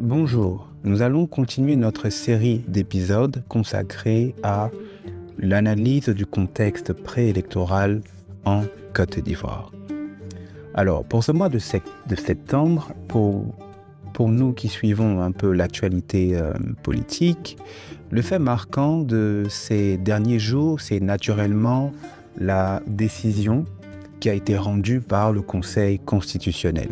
Bonjour, nous allons continuer notre série d'épisodes consacrée à l'analyse du contexte préélectoral en Côte d'Ivoire. Alors, pour ce mois de septembre, pour nous qui suivons un peu l'actualité politique, le fait marquant de ces derniers jours, c'est naturellement la décision qui a été rendue par le Conseil constitutionnel.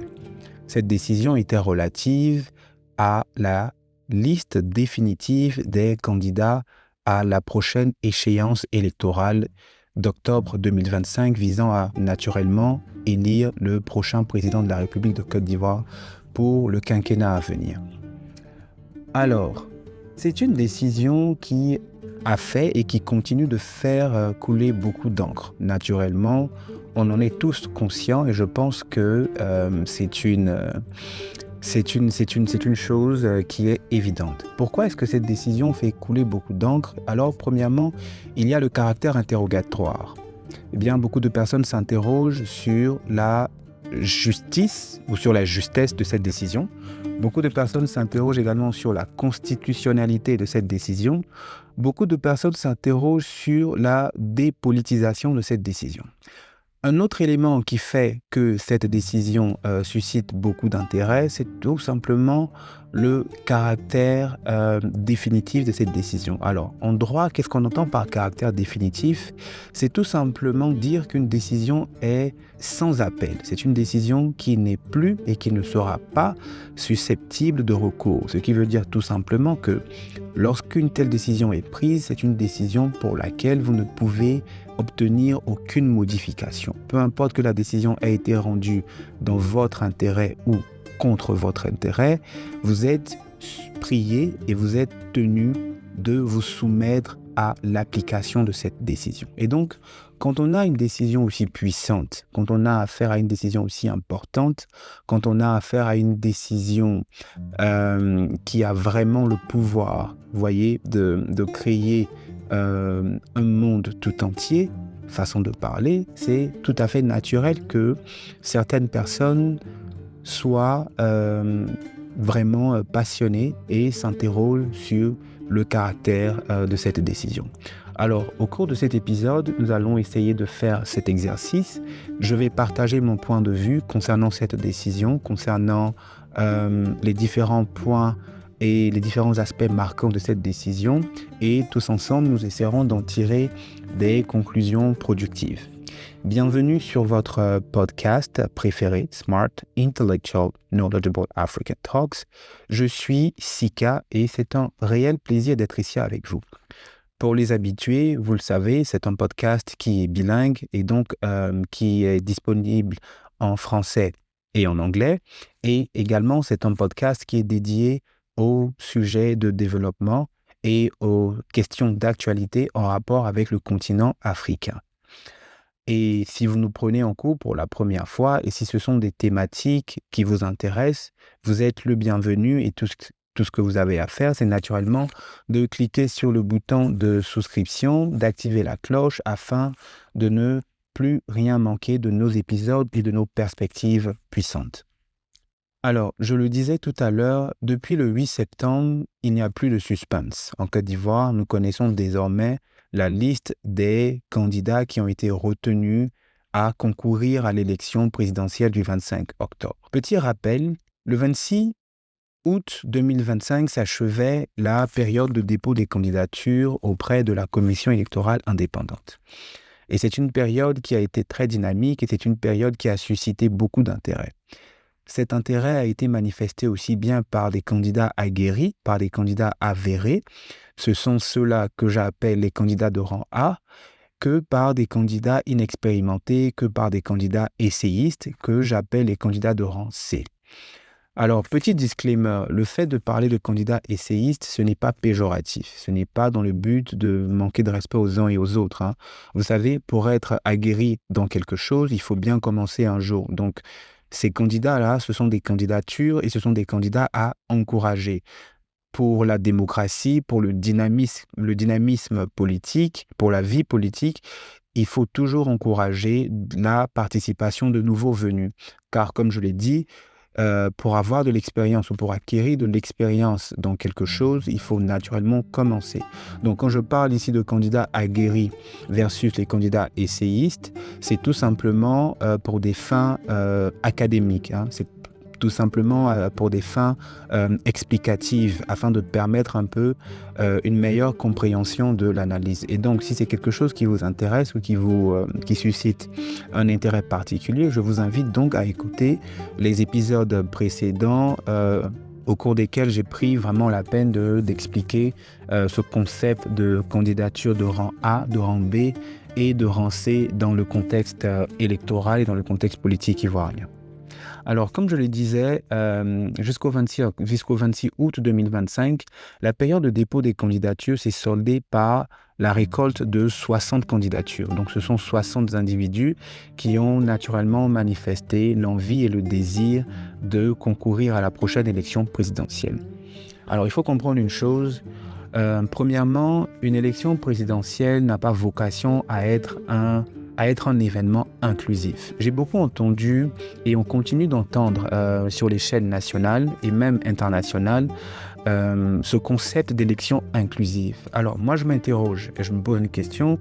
Cette décision était relative à la liste définitive des candidats à la prochaine échéance électorale d'octobre 2025 visant à naturellement élire le prochain président de la République de Côte d'Ivoire pour le quinquennat à venir. Alors, c'est une décision qui a fait et qui continue de faire couler beaucoup d'encre. Naturellement, on en est tous conscients et je pense que c'est une chose qui est évidente. Pourquoi est-ce que cette décision fait couler beaucoup d'encre? Alors, premièrement, il y a le caractère interrogatoire. Eh bien, beaucoup de personnes s'interrogent sur la justice ou sur la justesse de cette décision. Beaucoup de personnes s'interrogent également sur la constitutionnalité de cette décision. Beaucoup de personnes s'interrogent sur la dépolitisation de cette décision. Un autre élément qui fait que cette décision suscite beaucoup d'intérêt, c'est tout simplement le caractère définitif de cette décision. Alors, en droit, qu'est-ce qu'on entend par caractère définitif? C'est tout simplement dire qu'une décision est sans appel. C'est une décision qui n'est plus et qui ne sera pas susceptible de recours. Ce qui veut dire tout simplement que lorsqu'une telle décision est prise, c'est une décision pour laquelle vous ne pouvez obtenir aucune modification. Peu importe que la décision ait été rendue dans votre intérêt ou contre votre intérêt, vous êtes prié et vous êtes tenu de vous soumettre à l'application de cette décision. Et donc, quand on a une décision aussi puissante, quand on a affaire à une décision aussi importante, quand on a affaire à une décision qui a vraiment le pouvoir, vous voyez, de créer un monde tout entier, façon de parler, c'est tout à fait naturel que certaines personnes soient vraiment passionnées et s'interrogent sur le caractère de cette décision. Alors, au cours de cet épisode, nous allons essayer de faire cet exercice. Je vais partager mon point de vue concernant cette décision, concernant les différents points et les différents aspects marquants de cette décision, et tous ensemble, nous essaierons d'en tirer des conclusions productives. Bienvenue sur votre podcast préféré, Smart, Intellectual, Knowledgeable African Talks. Je suis Sika et c'est un réel plaisir d'être ici avec vous. Pour les habitués, vous le savez, c'est un podcast qui est bilingue et donc qui est disponible en français et en anglais. Et également, c'est un podcast qui est dédié aux sujets de développement et aux questions d'actualité en rapport avec le continent africain. Et si vous nous prenez en cours pour la première fois et si ce sont des thématiques qui vous intéressent, vous êtes le bienvenu et tout ce que vous avez à faire, c'est naturellement de cliquer sur le bouton de souscription, d'activer la cloche afin de ne plus rien manquer de nos épisodes et de nos perspectives puissantes. Alors, je le disais tout à l'heure, depuis le 8 septembre, il n'y a plus de suspense. En Côte d'Ivoire, nous connaissons désormais la liste des candidats qui ont été retenus à concourir à l'élection présidentielle du 25 octobre. Petit rappel, le 26 août 2025 s'achevait la période de dépôt des candidatures auprès de la Commission électorale indépendante. Et c'est une période qui a été très dynamique et c'est une période qui a suscité beaucoup d'intérêt. Cet intérêt a été manifesté aussi bien par des candidats aguerris, par des candidats avérés, ce sont ceux-là que j'appelle les candidats de rang A, que par des candidats inexpérimentés, que par des candidats essayistes, que j'appelle les candidats de rang C. Alors, petit disclaimer, le fait de parler de candidats essayistes, ce n'est pas péjoratif, ce n'est pas dans le but de manquer de respect aux uns et aux autres. Vous savez, pour être aguerri dans quelque chose, il faut bien commencer un jour. Donc, ces candidats-là, ce sont des candidatures et ce sont des candidats à encourager. Pour la démocratie, pour le dynamisme politique, pour la vie politique, il faut toujours encourager la participation de nouveaux venus. Car comme je l'ai dit, pour avoir de l'expérience ou pour acquérir de l'expérience dans quelque chose, il faut naturellement commencer. Donc, quand je parle ici de candidats aguerris versus les candidats essayistes, c'est tout simplement pour des fins académiques. C'est tout simplement pour des fins explicatives, afin de permettre un peu une meilleure compréhension de l'analyse. Et donc, si c'est quelque chose qui vous intéresse ou qui suscite un intérêt particulier, je vous invite donc à écouter les épisodes précédents au cours desquels j'ai pris vraiment la peine d'expliquer ce concept de candidature de rang A, de rang B et de rang C dans le contexte électoral et dans le contexte politique ivoirien. Alors, comme je le disais, jusqu'au 26 août 2025, la période de dépôt des candidatures s'est soldée par la récolte de 60 candidatures. Donc, ce sont 60 individus qui ont naturellement manifesté l'envie et le désir de concourir à la prochaine élection présidentielle. Alors, il faut comprendre une chose. Premièrement, une élection présidentielle n'a pas vocation à être un événement inclusif. J'ai beaucoup entendu et on continue d'entendre sur les chaînes nationales et même internationales ce concept d'élection inclusive. Alors moi je m'interroge et je me pose une question,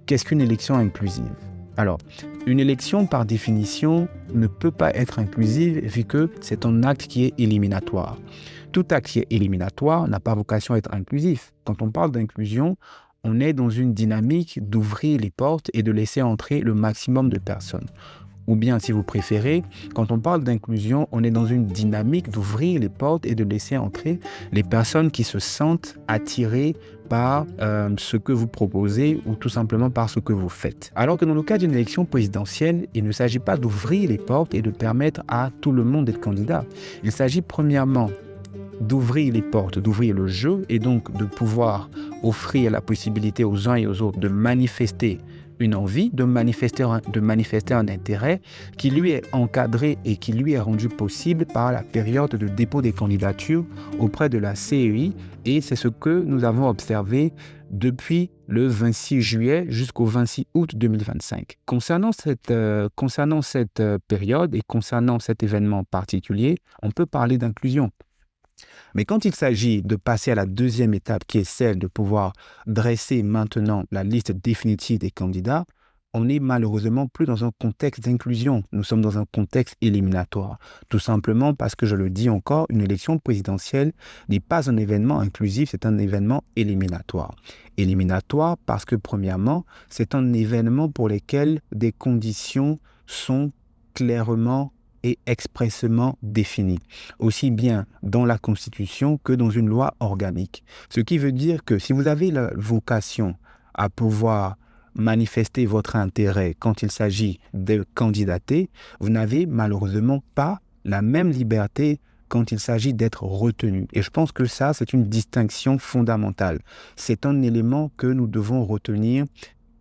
qu'est-ce qu'une élection inclusive ? Alors, une élection par définition ne peut pas être inclusive vu que c'est un acte qui est éliminatoire. Tout acte qui est éliminatoire n'a pas vocation à être inclusif. Quand on parle d'inclusion, on est dans une dynamique d'ouvrir les portes et de laisser entrer le maximum de personnes. Ou bien, si vous préférez, quand on parle d'inclusion, on est dans une dynamique d'ouvrir les portes et de laisser entrer les personnes qui se sentent attirées par ce que vous proposez ou tout simplement par ce que vous faites. Alors que dans le cas d'une élection présidentielle, il ne s'agit pas d'ouvrir les portes et de permettre à tout le monde d'être candidat. Il s'agit premièrement d'ouvrir les portes, d'ouvrir le jeu et donc de pouvoir offrir la possibilité aux uns et aux autres de manifester une envie, de manifester un intérêt qui lui est encadré et qui lui est rendu possible par la période de dépôt des candidatures auprès de la CEI, et c'est ce que nous avons observé depuis le 26 juillet jusqu'au 26 août 2025. Concernant cette période et concernant cet événement particulier, on peut parler d'inclusion. Mais quand il s'agit de passer à la deuxième étape, qui est celle de pouvoir dresser maintenant la liste définitive des candidats, on n'est malheureusement plus dans un contexte d'inclusion. Nous sommes dans un contexte éliminatoire. Tout simplement parce que, je le dis encore, une élection présidentielle n'est pas un événement inclusif, c'est un événement éliminatoire. Éliminatoire parce que, premièrement, c'est un événement pour lequel des conditions sont clairement et expressément définie, aussi bien dans la Constitution que dans une loi organique. Ce qui veut dire que si vous avez la vocation à pouvoir manifester votre intérêt quand il s'agit de candidater, vous n'avez malheureusement pas la même liberté quand il s'agit d'être retenu. Et je pense que ça, c'est une distinction fondamentale. C'est un élément que nous devons retenir,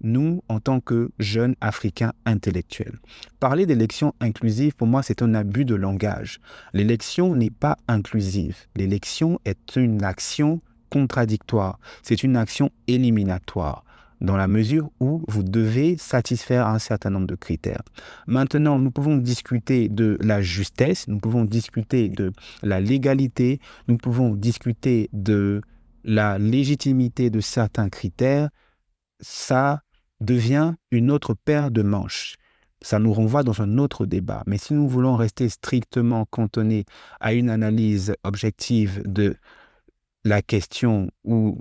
nous, en tant que jeunes Africains intellectuels. Parler d'élection inclusive, pour moi, c'est un abus de langage. L'élection n'est pas inclusive. L'élection est une action contradictoire. C'est une action éliminatoire, dans la mesure où vous devez satisfaire un certain nombre de critères. Maintenant, nous pouvons discuter de la justesse, nous pouvons discuter de la légalité, nous pouvons discuter de la légitimité de certains critères. Ça devient une autre paire de manches. Ça nous renvoie dans un autre débat. Mais si nous voulons rester strictement cantonnés à une analyse objective de la question ou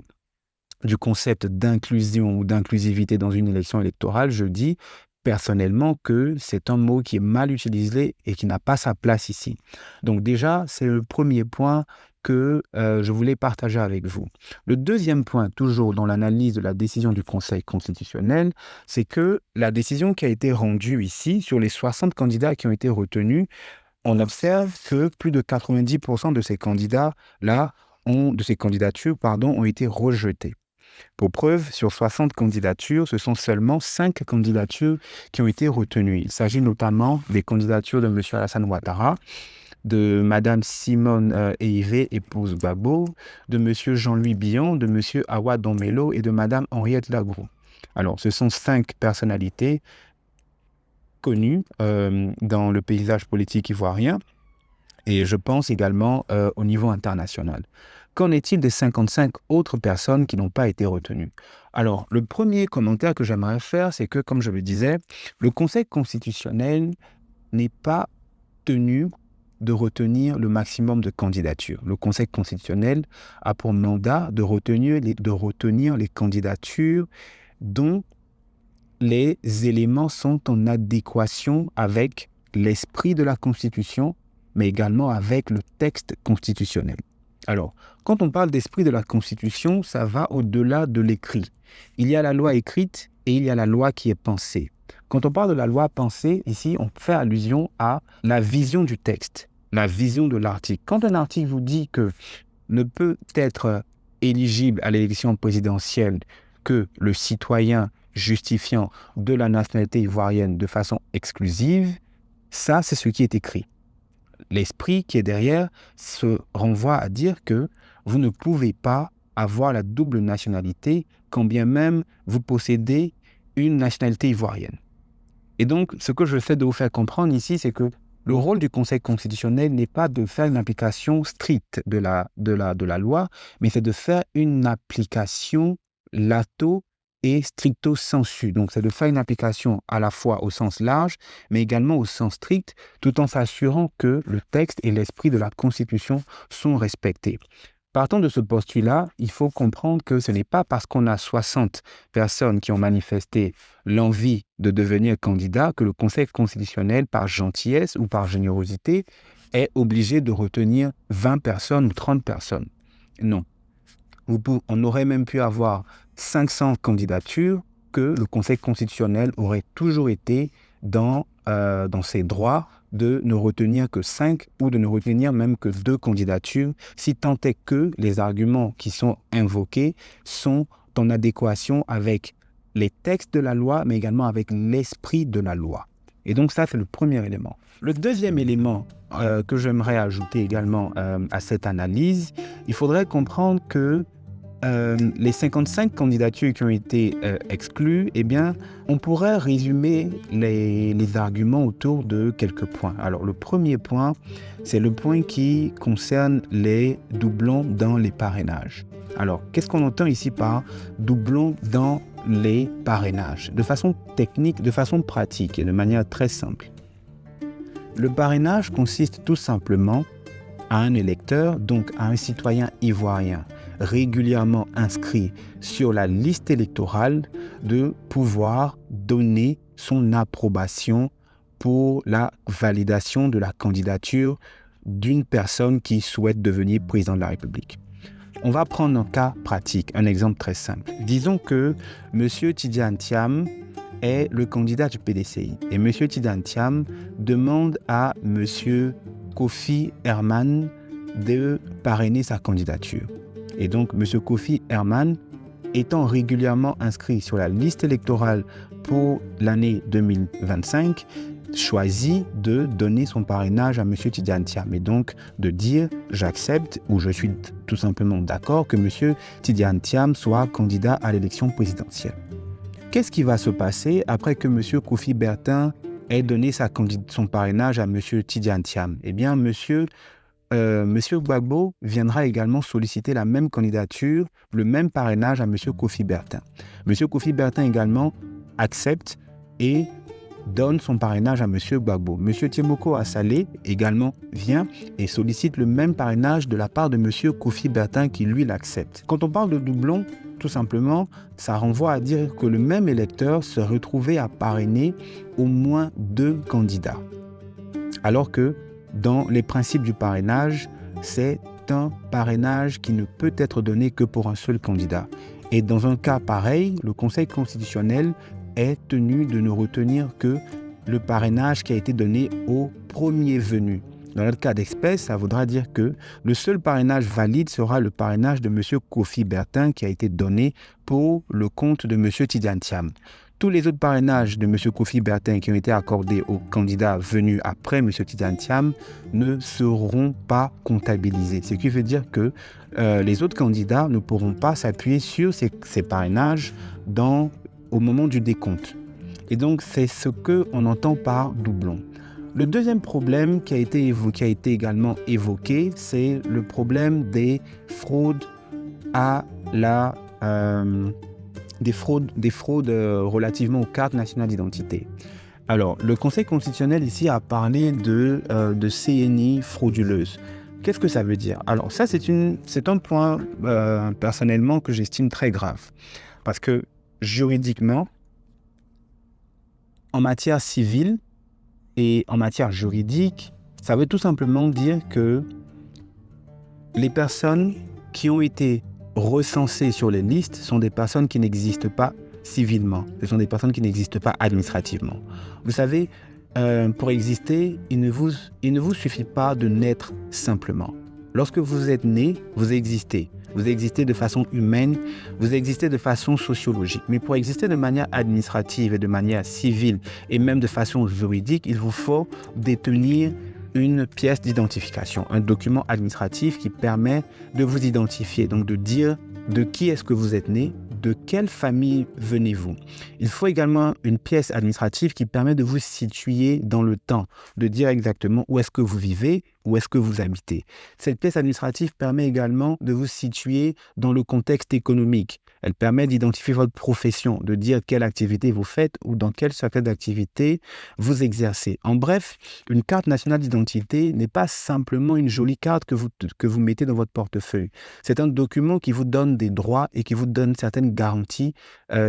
du concept d'inclusion ou d'inclusivité dans une élection électorale, je dis personnellement que c'est un mot qui est mal utilisé et qui n'a pas sa place ici. Donc déjà, c'est le premier point que je voulais partager avec vous. Le deuxième point, toujours dans l'analyse de la décision du Conseil constitutionnel, c'est que la décision qui a été rendue ici, sur les 60 candidats qui ont été retenus, on observe que plus de 90% de ces candidats-là, de ces candidatures, ont été rejetées. Pour preuve, sur 60 candidatures, ce sont seulement 5 candidatures qui ont été retenues. Il s'agit notamment des candidatures de M. Alassane Ouattara, de Mme Simone Eivé, épouse Gbagbo, de M. Jean-Louis Billon, de M. Awa Dombello et de Mme Henriette Lagroux. Alors, ce sont 5 personnalités connues dans le paysage politique ivoirien Et je pense également au niveau international. Qu'en est-il des 55 autres personnes qui n'ont pas été retenues? Alors, le premier commentaire que j'aimerais faire, c'est que, comme je le disais, le Conseil constitutionnel n'est pas tenu de retenir le maximum de candidatures. Le Conseil constitutionnel a pour mandat de retenir les candidatures dont les éléments sont en adéquation avec l'esprit de la Constitution, mais également avec le texte constitutionnel. Alors, quand on parle d'esprit de la Constitution, ça va au-delà de l'écrit. Il y a la loi écrite et il y a la loi qui est pensée. Quand on parle de la loi pensée, ici, on fait allusion à la vision du texte, la vision de l'article. Quand un article vous dit que ne peut être éligible à l'élection présidentielle que le citoyen justifiant de la nationalité ivoirienne de façon exclusive, ça, c'est ce qui est écrit. L'esprit qui est derrière se renvoie à dire que vous ne pouvez pas avoir la double nationalité quand bien même vous possédez une nationalité ivoirienne. Et donc, ce que je fais de vous faire comprendre ici, c'est que le rôle du Conseil constitutionnel n'est pas de faire une application stricte de la loi, mais c'est de faire une application lato et stricto sensu. Donc, c'est de faire une application à la fois au sens large, mais également au sens strict, tout en s'assurant que le texte et l'esprit de la Constitution sont respectés. Partant de ce postulat, il faut comprendre que ce n'est pas parce qu'on a 60 personnes qui ont manifesté l'envie de devenir candidat que le Conseil constitutionnel, par gentillesse ou par générosité, est obligé de retenir 20 personnes ou 30 personnes. Non. On aurait même pu avoir 500 candidatures que le Conseil constitutionnel aurait toujours été dans ses droits de ne retenir que 5 ou de ne retenir même que 2 candidatures, si tant est que les arguments qui sont invoqués sont en adéquation avec les textes de la loi, mais également avec l'esprit de la loi. Et donc ça, c'est le premier élément. Le deuxième élément que j'aimerais ajouter également à cette analyse, il faudrait comprendre que les 55 candidatures qui ont été exclues, eh bien, on pourrait résumer les arguments autour de quelques points. Alors, le premier point, c'est le point qui concerne les doublons dans les parrainages. Alors, qu'est-ce qu'on entend ici par doublons dans les parrainages? De façon technique, de façon pratique et de manière très simple. Le parrainage consiste tout simplement à un électeur, donc à un citoyen ivoirien régulièrement inscrit sur la liste électorale, de pouvoir donner son approbation pour la validation de la candidature d'une personne qui souhaite devenir président de la République. On va prendre un cas pratique, un exemple très simple. Disons que M. Tidiane Thiam est le candidat du PDCI et M. Tidiane Thiam demande à M. Kofi Herman de parrainer sa candidature. Et donc, M. Kofi Herman, étant régulièrement inscrit sur la liste électorale pour l'année 2025, choisit de donner son parrainage à M. Tidiane Thiam et donc de dire « j'accepte » ou « je suis tout simplement d'accord que M. Tidiane Thiam soit candidat à l'élection présidentielle ». Qu'est-ce qui va se passer après que M. Kofi Bertin ait donné son parrainage à M. Tidiane Thiam? Eh bien, Monsieur Gbagbo viendra également solliciter la même candidature, le même parrainage à M. Kofi Bertin. M. Kofi Bertin également accepte et donne son parrainage à M. Gbagbo. M. Tiemoko Assalé également vient et sollicite le même parrainage de la part de M. Kofi Bertin qui lui l'accepte. Quand on parle de doublon, tout simplement, ça renvoie à dire que le même électeur se retrouvait à parrainer au moins 2 candidats. Alors que dans les principes du parrainage, c'est un parrainage qui ne peut être donné que pour un seul candidat. Et dans un cas pareil, le Conseil constitutionnel est tenu de ne retenir que le parrainage qui a été donné au premier venu. Dans notre cas d'espèce, ça voudra dire que le seul parrainage valide sera le parrainage de M. Kofi Bertin qui a été donné pour le compte de M. Tidiane Thiam. Tous les autres parrainages de M. Kofi Bertin qui ont été accordés aux candidats venus après M. Tidiane Thiam ne seront pas comptabilisés. Ce qui veut dire que les autres candidats ne pourront pas s'appuyer sur ces parrainages au moment du décompte. Et donc, c'est ce qu'on entend par doublon. Le deuxième problème qui a été également évoqué, c'est le problème des fraudes à la des fraudes relativement aux cartes nationales d'identité. Alors, le Conseil constitutionnel ici a parlé de CNI frauduleuses. Qu'est-ce que ça veut dire? Alors, ça, c'est un point personnellement que j'estime très grave. Parce que juridiquement, en matière civile et en matière juridique, ça veut tout simplement dire que les personnes qui ont été recensées sur les listes sont des personnes qui n'existent pas civilement. Ce sont des personnes qui n'existent pas administrativement. Vous savez, pour exister, il ne vous suffit pas de naître simplement. Lorsque vous êtes né, vous existez. Vous existez de façon humaine, vous existez de façon sociologique. Mais pour exister de manière administrative et de manière civile et même de façon juridique, il vous faut détenir une pièce d'identification, un document administratif qui permet de vous identifier, donc de dire de qui est-ce que vous êtes né, de quelle famille venez-vous. Il faut également une pièce administrative qui permet de vous situer dans le temps, de dire exactement où est-ce que vous vivez, où est-ce que vous habitez. Cette pièce administrative permet également de vous situer dans le contexte économique. Elle permet d'identifier votre profession, de dire quelle activité vous faites ou dans quel secteur d'activité vous exercez. En bref, une carte nationale d'identité n'est pas simplement une jolie carte que vous mettez dans votre portefeuille. C'est un document qui vous donne des droits et qui vous donne certaines garanties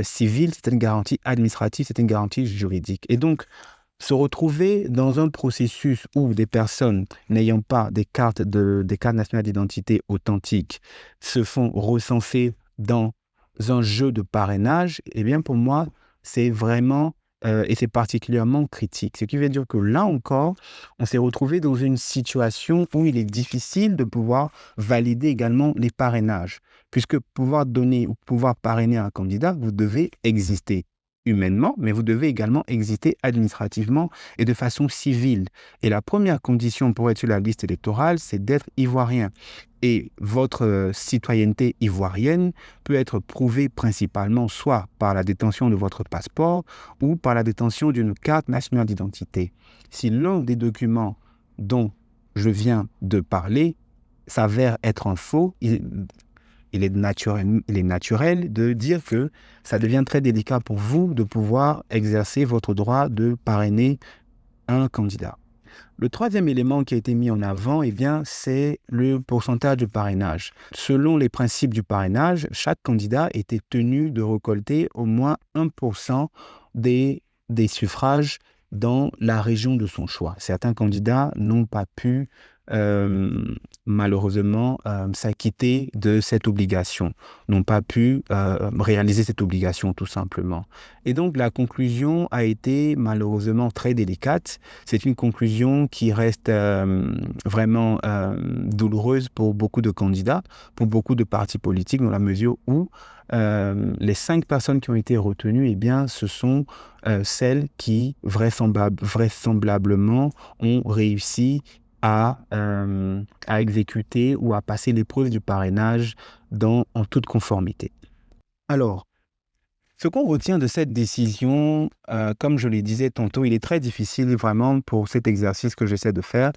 civiles, certaines garanties administratives, certaines garanties juridiques. Et donc, se retrouver dans un processus où des personnes n'ayant pas des cartes nationales d'identité authentiques se font recenser dans un jeu de parrainage, eh bien pour moi, c'est vraiment et c'est particulièrement critique. Ce qui veut dire que là encore, on s'est retrouvé dans une situation où il est difficile de pouvoir valider également les parrainages, puisque pouvoir donner ou pouvoir parrainer un candidat, vous devez exister humainement, mais vous devez également exister administrativement et de façon civile. Et la première condition pour être sur la liste électorale, c'est d'être ivoirien. Et votre citoyenneté ivoirienne peut être prouvée principalement soit par la détention de votre passeport ou par la détention d'une carte nationale d'identité. Si l'un des documents dont je viens de parler s'avère être un faux, il est naturel de dire que ça devient très délicat pour vous de pouvoir exercer votre droit de parrainer un candidat. Le troisième élément qui a été mis en avant, eh bien, c'est le pourcentage de parrainage. Selon les principes du parrainage, chaque candidat était tenu de récolter au moins 1% des suffrages dans la région de son choix. Certains candidats n'ont pas pu malheureusement s'acquitter de cette obligation, n'ont pas pu réaliser cette obligation tout simplement. Et donc la conclusion a été malheureusement très délicate. C'est une conclusion qui reste vraiment douloureuse pour beaucoup de candidats, pour beaucoup de partis politiques, dans la mesure où les 5 personnes qui ont été retenues, eh bien, ce sont celles qui vraisemblablement ont réussi à exécuter ou à passer l'épreuve du parrainage en toute conformité. Alors, ce qu'on retient de cette décision, comme je le disais tantôt, il est très difficile vraiment pour cet exercice que j'essaie de faire.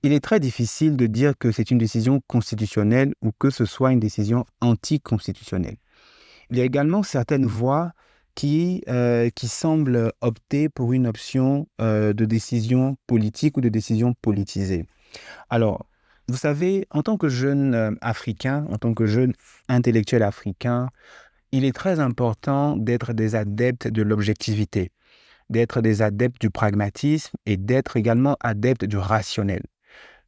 Il est très difficile de dire que c'est une décision constitutionnelle ou que ce soit une décision anticonstitutionnelle. Il y a également certaines voix qui semblent opter pour une option de décision politique ou de décision politisée. Alors, vous savez, en tant que jeune Africain, en tant que jeune intellectuel africain, il est très important d'être des adeptes de l'objectivité, d'être des adeptes du pragmatisme et d'être également adeptes du rationnel.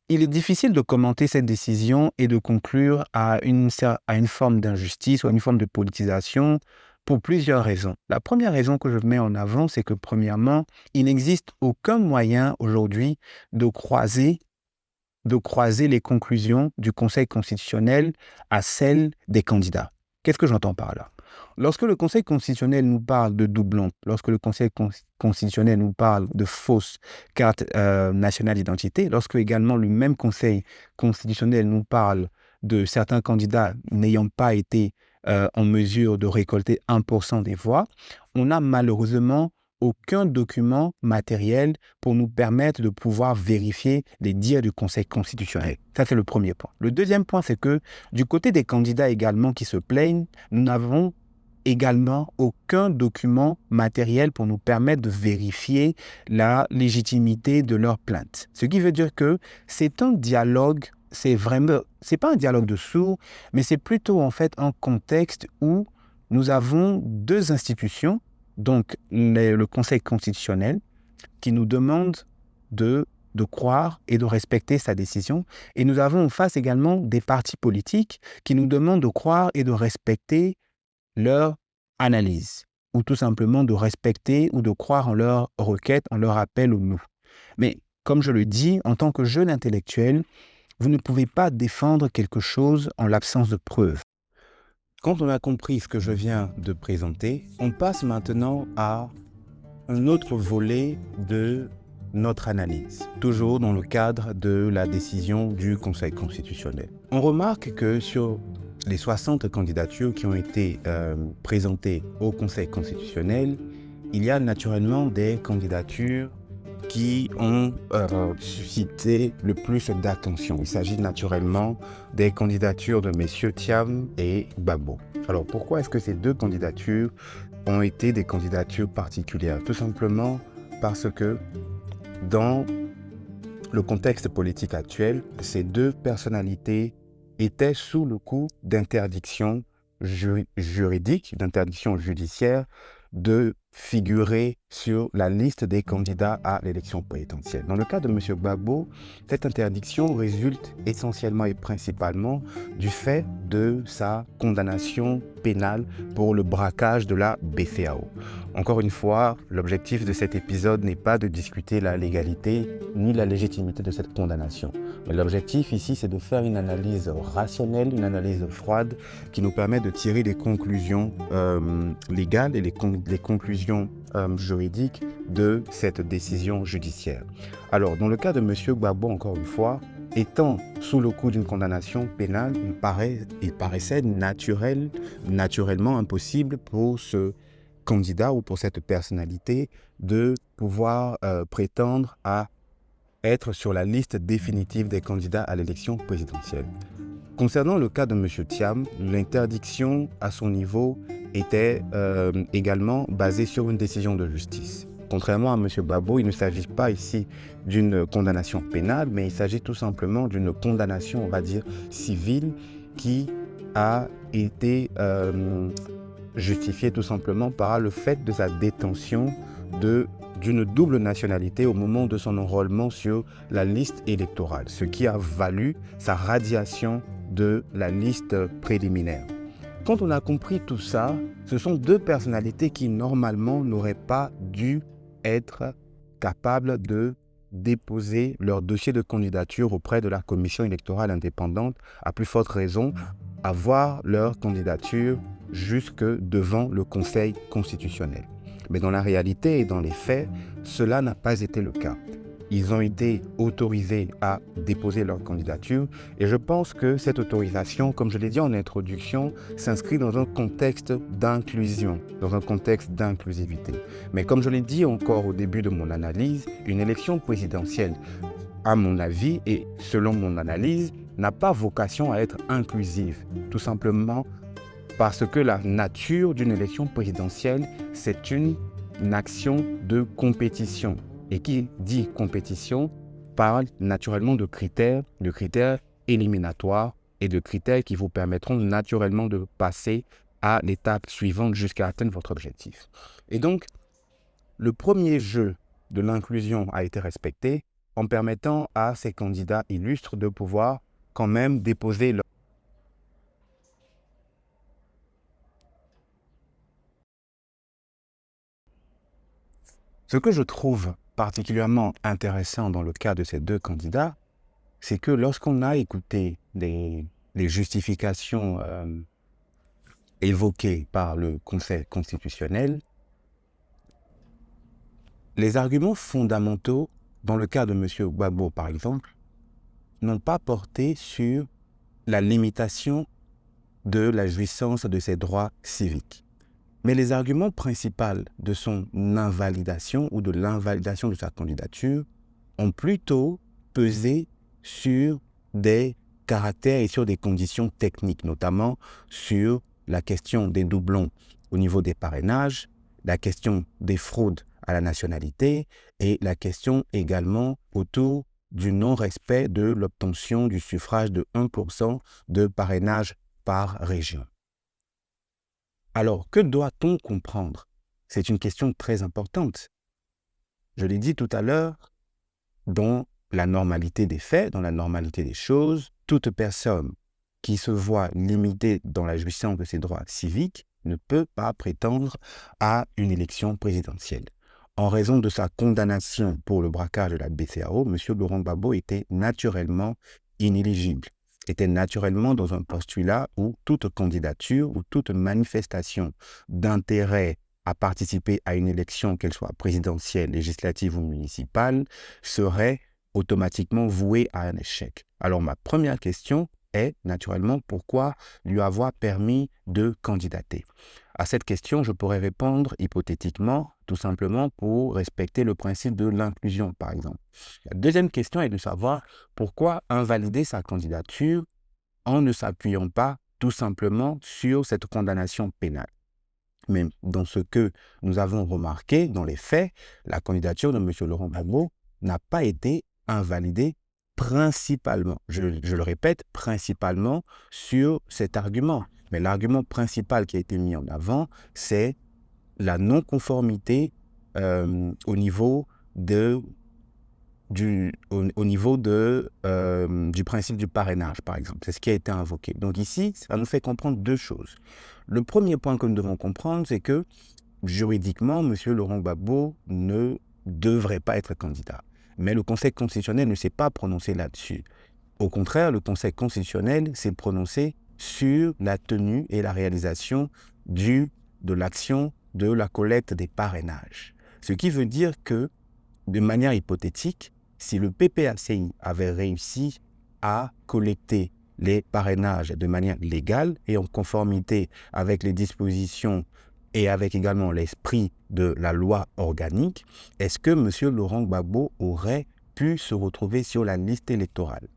Il est difficile de commenter cette décision et de conclure à une forme d'injustice ou à une forme de politisation pour plusieurs raisons. La première raison que je mets en avant, c'est que premièrement, il n'existe aucun moyen aujourd'hui de croiser les conclusions du Conseil constitutionnel à celles des candidats. Qu'est-ce que j'entends par là? Lorsque le Conseil constitutionnel nous parle de doublons, lorsque le Conseil constitutionnel nous parle de fausses cartes nationales d'identité, lorsque également le même Conseil constitutionnel nous parle de certains candidats n'ayant pas été en mesure de récolter 1% des voix, on n'a malheureusement aucun document matériel pour nous permettre de pouvoir vérifier les dires du Conseil constitutionnel. Ça, c'est le premier point. Le deuxième point, c'est que du côté des candidats également qui se plaignent, nous n'avons également aucun document matériel pour nous permettre de vérifier la légitimité de leur plainte. Ce qui veut dire que c'est un dialogue, c'est pas un dialogue de sourds, mais c'est plutôt en fait un contexte où nous avons deux institutions, donc le Conseil constitutionnel, qui nous demande de croire et de respecter sa décision. Et nous avons en face également des partis politiques qui nous demandent de croire et de respecter leur analyse, ou tout simplement de respecter ou de croire en leur requête, en leur appel au nous. Mais comme je le dis, en tant que jeune intellectuel, vous ne pouvez pas défendre quelque chose en l'absence de preuves. Quand on a compris ce que je viens de présenter, on passe maintenant à un autre volet de notre analyse, toujours dans le cadre de la décision du Conseil constitutionnel. On remarque que sur les 60 candidatures qui ont été présentées au Conseil constitutionnel, il y a naturellement des candidatures qui ont suscité le plus d'attention. Il s'agit naturellement des candidatures de messieurs Thiam et Gbagbo. Alors pourquoi est-ce que ces deux candidatures ont été des candidatures particulières? Tout simplement parce que dans le contexte politique actuel, ces deux personnalités étaient sous le coup d'interdiction juridique, d'interdiction judiciaire de figurer sur la liste des candidats à l'élection présidentielle. Dans le cas de M. Gbagbo, cette interdiction résulte essentiellement et principalement du fait de sa condamnation pénale pour le braquage de la BCEAO. Encore une fois, l'objectif de cet épisode n'est pas de discuter la légalité ni la légitimité de cette condamnation. Mais l'objectif ici, c'est de faire une analyse rationnelle, une analyse froide qui nous permet de tirer des conclusions légales et les conclusions juridiques de cette décision judiciaire. Alors, dans le cas de M. Gbagbo, encore une fois, étant sous le coup d'une condamnation pénale, il paraissait naturellement impossible pour ce candidat ou pour cette personnalité de pouvoir prétendre à être sur la liste définitive des candidats à l'élection présidentielle. Concernant le cas de M. Thiam, l'interdiction à son niveau était également basée sur une décision de justice. Contrairement à M. Gbagbo, il ne s'agit pas ici d'une condamnation pénale, mais il s'agit tout simplement d'une condamnation, on va dire, civile qui a été justifiée tout simplement par le fait de sa détention d'une double nationalité au moment de son enrôlement sur la liste électorale, ce qui a valu sa radiation de la liste préliminaire. Quand on a compris tout ça, ce sont deux personnalités qui normalement n'auraient pas dû être capables de déposer leur dossier de candidature auprès de la commission électorale indépendante, à plus forte raison, avoir leur candidature jusque devant le Conseil constitutionnel. Mais dans la réalité et dans les faits, cela n'a pas été le cas. Ils ont été autorisés à déposer leur candidature et je pense que cette autorisation, comme je l'ai dit en introduction, s'inscrit dans un contexte d'inclusion, dans un contexte d'inclusivité. Mais comme je l'ai dit encore au début de mon analyse, une élection présidentielle, à mon avis et selon mon analyse, n'a pas vocation à être inclusive, tout simplement parce que la nature d'une élection présidentielle, c'est une action de compétition. Et qui dit compétition parle naturellement de critères éliminatoires et de critères qui vous permettront naturellement de passer à l'étape suivante jusqu'à atteindre votre objectif. Et donc, le premier jeu de l'inclusion a été respecté en permettant à ces candidats illustres de pouvoir quand même déposer leur... Ce que je trouve particulièrement intéressant dans le cas de ces deux candidats, c'est que lorsqu'on a écouté les justifications évoquées par le Conseil constitutionnel, les arguments fondamentaux, dans le cas de M. Gbagbo par exemple, n'ont pas porté sur la limitation de la jouissance de ses droits civiques. Mais les arguments principaux de son invalidation ou de l'invalidation de sa candidature ont plutôt pesé sur des caractères et sur des conditions techniques, notamment sur la question des doublons au niveau des parrainages, la question des fraudes à la nationalité et la question également autour du non-respect de l'obtention du suffrage de 1% de parrainage par région. Alors, que doit-on comprendre? C'est une question très importante. Je l'ai dit tout à l'heure, dans la normalité des faits, dans la normalité des choses, toute personne qui se voit limitée dans la jouissance de ses droits civiques ne peut pas prétendre à une élection présidentielle. En raison de sa condamnation pour le braquage de la BCEAO, M. Laurent Gbagbo était naturellement inéligible, était naturellement dans un postulat où toute candidature ou toute manifestation d'intérêt à participer à une élection, qu'elle soit présidentielle, législative ou municipale, serait automatiquement vouée à un échec. Alors ma première question est naturellement pourquoi lui avoir permis de candidater. À cette question, je pourrais répondre hypothétiquement, tout simplement pour respecter le principe de l'inclusion, par exemple. La deuxième question est de savoir pourquoi invalider sa candidature en ne s'appuyant pas tout simplement sur cette condamnation pénale. Mais dans ce que nous avons remarqué, dans les faits, la candidature de M. Laurent Gbagbo n'a pas été invalidée principalement, je le répète, principalement sur cet argument. Mais l'argument principal qui a été mis en avant, c'est la non-conformité au niveau du principe du parrainage, par exemple. C'est ce qui a été invoqué. Donc ici, ça nous fait comprendre deux choses. Le premier point que nous devons comprendre, c'est que juridiquement, M. Laurent Gbagbo ne devrait pas être candidat. Mais le Conseil constitutionnel ne s'est pas prononcé là-dessus. Au contraire, le Conseil constitutionnel s'est prononcé sur la tenue et la réalisation de l'action de la collecte des parrainages. Ce qui veut dire que, de manière hypothétique, si le PPACI avait réussi à collecter les parrainages de manière légale et en conformité avec les dispositions et avec également l'esprit de la loi organique, est-ce que M. Laurent Gbagbo aurait pu se retrouver sur la liste électorale?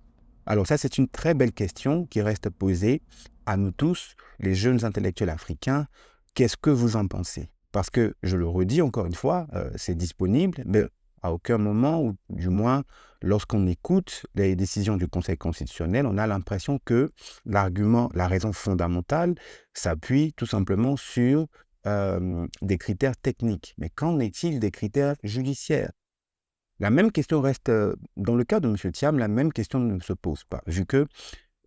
Alors ça, c'est une très belle question qui reste posée à nous tous, les jeunes intellectuels africains. Qu'est-ce que vous en pensez? Parce que, je le redis encore une fois, c'est disponible, mais à aucun moment, ou du moins lorsqu'on écoute les décisions du Conseil constitutionnel, on a l'impression que l'argument, la raison fondamentale s'appuie tout simplement sur des critères techniques. Mais qu'en est-il des critères judiciaires? La même question reste, dans le cas de M. Thiam, la même question ne se pose pas, vu que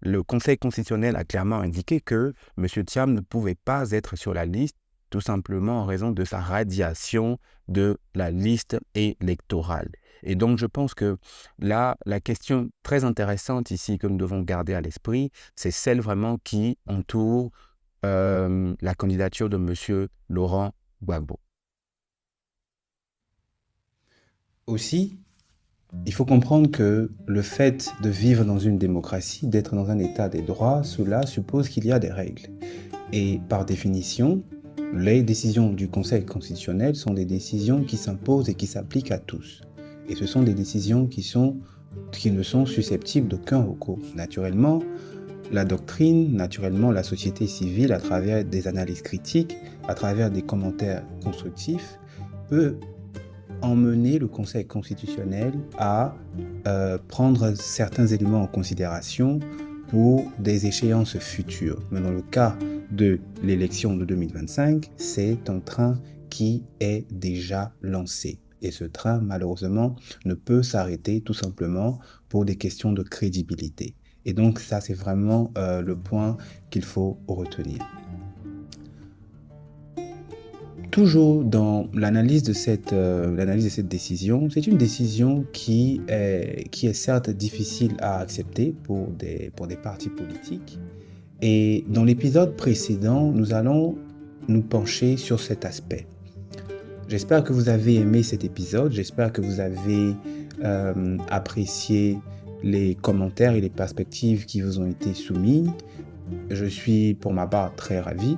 le Conseil constitutionnel a clairement indiqué que M. Thiam ne pouvait pas être sur la liste, tout simplement en raison de sa radiation de la liste électorale. Et donc, je pense que là, la question très intéressante ici que nous devons garder à l'esprit, c'est celle vraiment qui entoure la candidature de M. Laurent Gbagbo. Aussi, il faut comprendre que le fait de vivre dans une démocratie, d'être dans un état des droits, cela suppose qu'il y a des règles. Et par définition, les décisions du Conseil constitutionnel sont des décisions qui s'imposent et qui s'appliquent à tous. Et ce sont des décisions qui ne sont susceptibles d'aucun recours. Naturellement, la doctrine, naturellement la société civile, à travers des analyses critiques, à travers des commentaires constructifs, peut emmener le Conseil constitutionnel à prendre certains éléments en considération pour des échéances futures. Mais dans le cas de l'élection de 2025, c'est un train qui est déjà lancé. Et ce train, malheureusement, ne peut s'arrêter tout simplement pour des questions de crédibilité. Et donc, ça, c'est vraiment le point qu'il faut retenir. Toujours dans l'analyse de cette décision, c'est une décision qui est certes difficile à accepter pour des partis politiques. Et dans l'épisode précédent, nous allons nous pencher sur cet aspect. J'espère que vous avez aimé cet épisode, j'espère que vous avez apprécié les commentaires et les perspectives qui vous ont été soumis. Je suis pour ma part très ravi.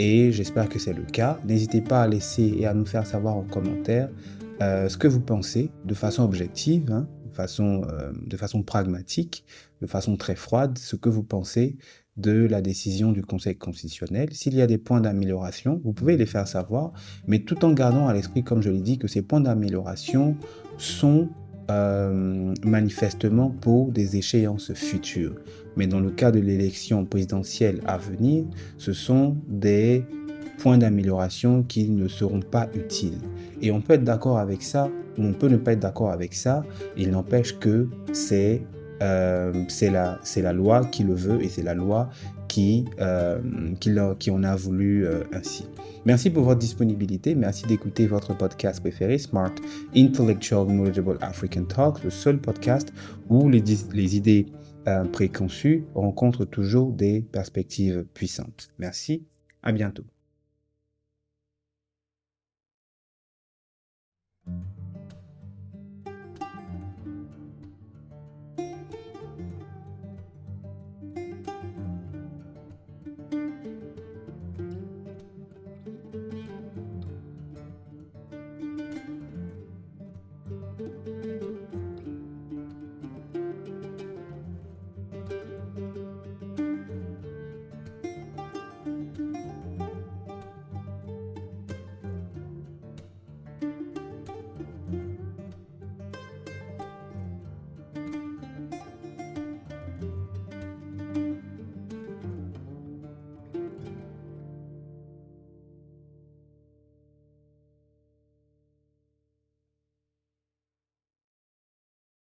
et j'espère que c'est le cas. N'hésitez pas à laisser et à nous faire savoir en commentaire ce que vous pensez de façon objective, hein, de façon pragmatique, de façon très froide, ce que vous pensez de la décision du Conseil constitutionnel. S'il y a des points d'amélioration, vous pouvez les faire savoir, mais tout en gardant à l'esprit, comme je l'ai dit, que ces points d'amélioration sont manifestement pour des échéances futures. Mais dans le cas de l'élection présidentielle à venir, ce sont des points d'amélioration qui ne seront pas utiles. Et on peut être d'accord avec ça, ou on peut ne pas être d'accord avec ça. Il n'empêche que c'est la loi qui le veut et c'est la loi qui en a voulu ainsi. Merci pour votre disponibilité. Merci d'écouter votre podcast préféré, Smart Intellectual Knowledgeable African Talk, le seul podcast où les idées préconçues rencontrent toujours des perspectives puissantes. Merci, à bientôt.